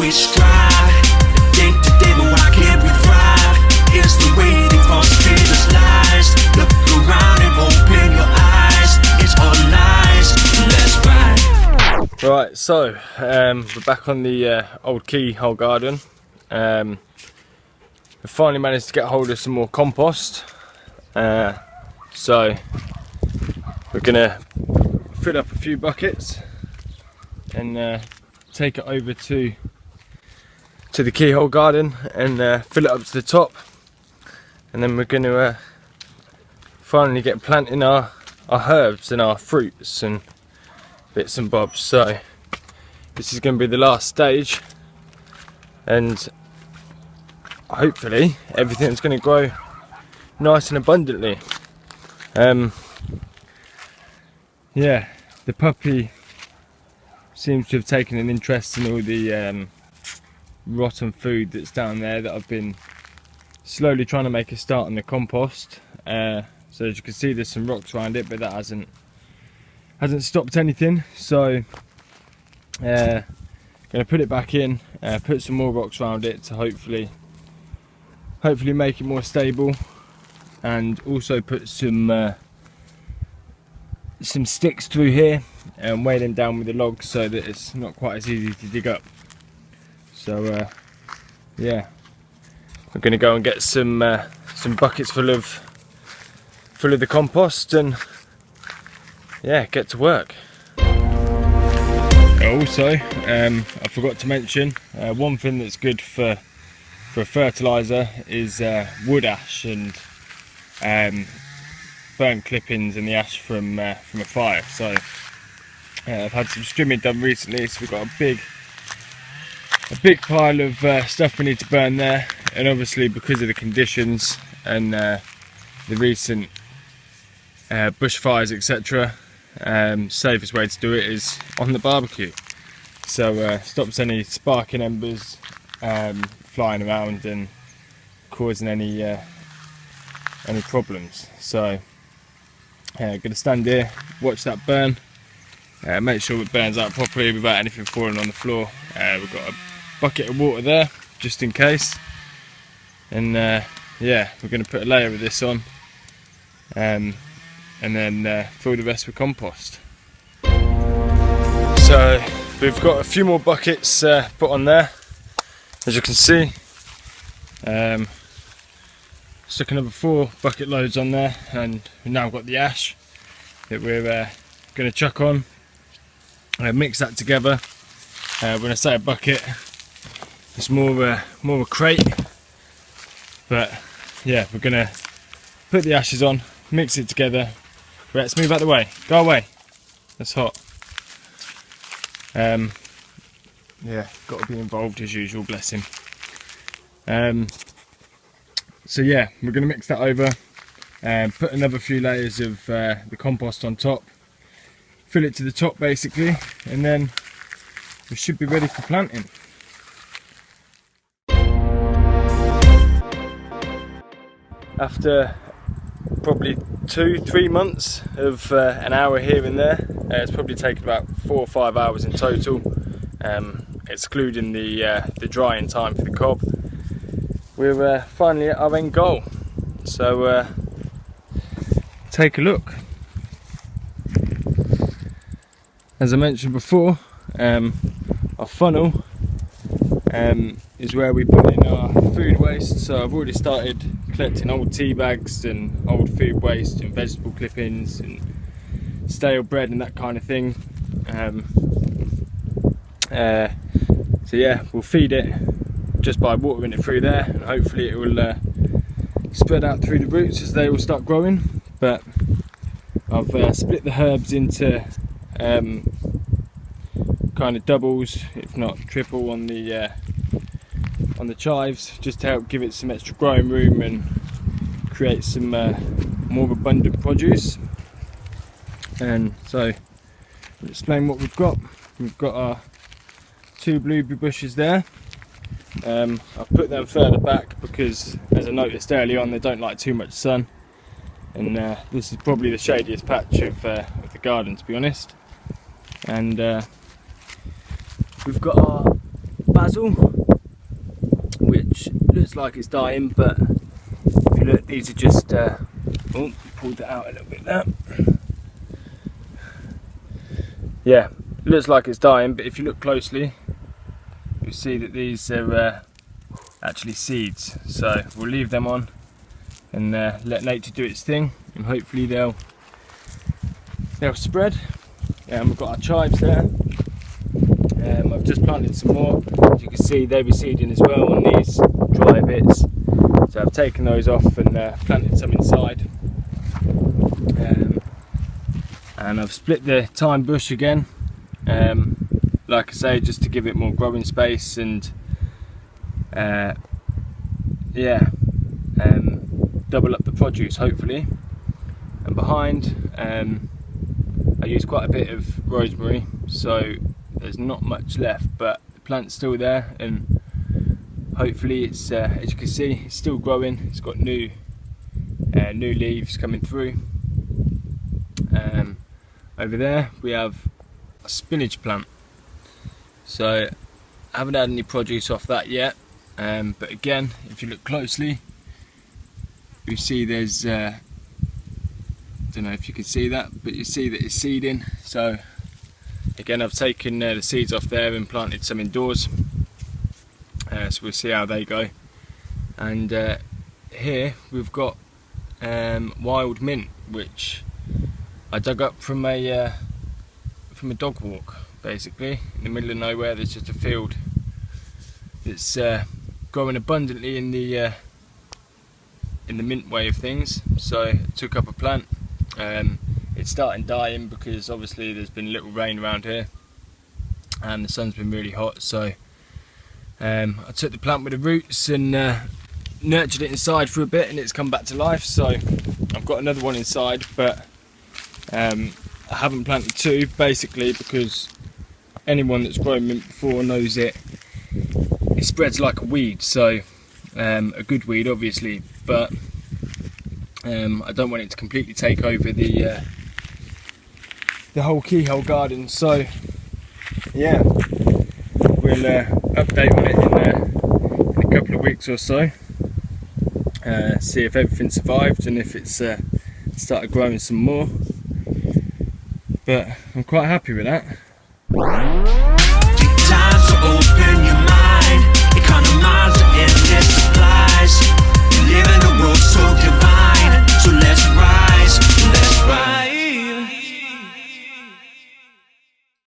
we strive. Day to day, but why can't we thrive? It's the way they false feed us lies. Look around and open your eyes. It's all lies. Let's ride. Right, so we're back on the old Keyhole Garden. We finally managed to get hold of some more compost. So we're gonna fill up a few buckets and take it over to the Keyhole Garden and fill it up to the top, and then we're gonna finally get planting our herbs and our fruits and bits and bobs. So this is going to be the last stage, and hopefully everything's going to grow nice and abundantly. Yeah, the puppy seems to have taken an interest in all the rotten food that's down there that I've been slowly trying to make a start on the compost. So as you can see, there's some rocks around it, but that hasn't stopped anything. So going to put it back in, put some more rocks around it to hopefully make it more stable, and also put some sticks through here and weigh them down with the logs so that it's not quite as easy to dig up. So yeah, we're going to go and get some buckets full of the compost and yeah, get to work. Also, I forgot to mention one thing that's good for fertilizer is wood ash and burnt clippings and the ash from a fire. So I've had some strimming done recently, so we've got a big pile of stuff we need to burn there, and obviously because of the conditions and the recent bushfires, etc., safest way to do it is on the barbecue. So stops any sparking embers flying around and causing any problems. So going to stand here, watch that burn, make sure it burns out properly without anything falling on the floor. We've got a bucket of water there just in case, and yeah, we're going to put a layer of this on and then fill the rest with compost. So we've got a few more buckets put on there, as you can see. Stuck another 4 bucket loads on there, and we've now got the ash that we're going to chuck on. Mix that together. When I say a bucket, it's more of a crate, but yeah, we're going to put the ashes on, mix it together. Let's move out the way. Go away. That's hot. Yeah, got to be involved as usual, bless him. So yeah, we're going to mix that over and put another few layers of the compost on top, fill it to the top basically, and then we should be ready for planting. After probably 2-3 months of an hour here and there, it's probably taken about 4 or 5 hours in total, excluding the drying time for the cob. We're finally at our end goal, so take a look. As I mentioned before, our funnel is where we put in our food waste. So I've already started collecting old tea bags and old food waste and vegetable clippings and stale bread and that kind of thing. So yeah, we'll feed it just by watering it through there, and hopefully it will spread out through the roots as they will start growing. But I've split the herbs into kind of doubles, if not triple, on the chives, just to help give it some extra growing room and create some more abundant produce. And so I'll explain what we've got. We've got our 2 blueberry bushes there. I've put them further back because, as I noticed early on, they don't like too much sun, and this is probably the shadiest patch of the garden, to be honest. And we've got our basil, which looks like it's dying, but if you look, these are just oh, pulled that out a little bit there. Yeah, looks like it's dying, but if you look closely, you'll see that these are actually seeds. So we'll leave them on and let nature do its thing, and hopefully they'll spread. We've got our chives there. I've just planted some more. As you can see, they were seeding as well on these dry bits, so I've taken those off and planted some inside. And I've split the thyme bush again, like I say, just to give it more growing space and double up the produce hopefully. And behind I use quite a bit of rosemary, so there's not much left, but the plant's still there, and hopefully it's as you can see, it's still growing. It's got new leaves coming through. Over there we have a spinach plant, so I haven't had any produce off that yet, but again, if you look closely, you see there's I don't know if you can see that, but you see that it's seeding. So again, I've taken the seeds off there and planted some indoors, so we'll see how they go. And here we've got wild mint, which I dug up from a dog walk, basically in the middle of nowhere. There's just a field that's growing abundantly in the mint way of things, so I took up a plant. It's starting dying because obviously there's been little rain around here and the sun's been really hot, so I took the plant with the roots and nurtured it inside for a bit, and it's come back to life. So I've got another one inside, but I haven't planted two, basically because anyone that's grown mint before knows it spreads like a weed. So a good weed obviously, but I don't want it to completely take over the whole keyhole garden. So yeah, we'll update on it in a couple of weeks or so, see if everything survived and if it's started growing some more, but I'm quite happy with that.